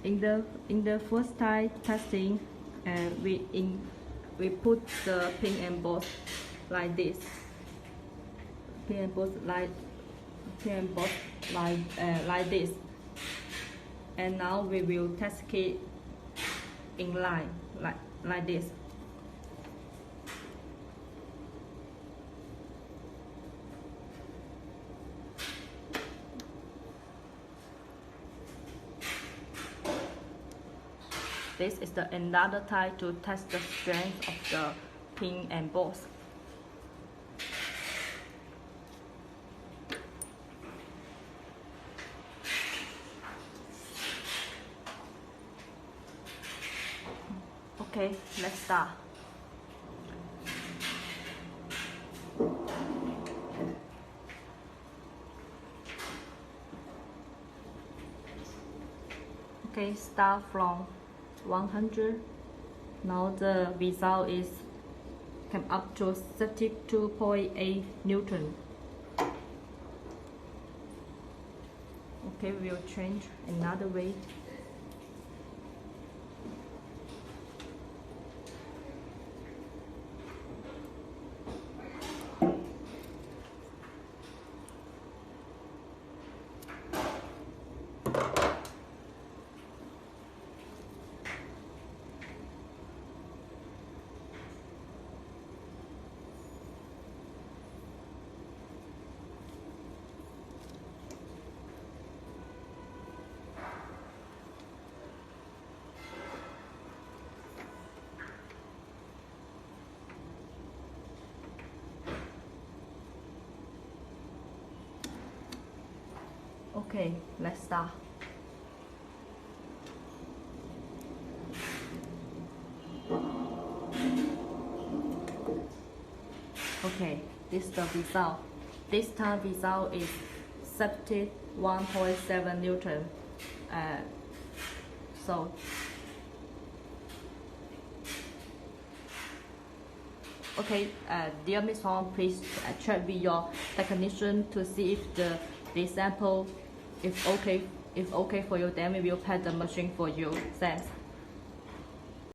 in the first time testing, we put the pin and bolt like this. Pin and bolt like this. And now we will test it in line like this. This is another type to test the strength of the pin and bolts. Okay, let's start. Okay, start from 100. Now the result is come up to 32.8 Newton. Okay, we'll change another way. Okay, let's start. Okay, this is the result. This time result is 71.7 Newton. Okay, dear Miss Hong, please check with your technician to see if the sample is okay. If okay for you, then we will pack the machine for you. Thanks.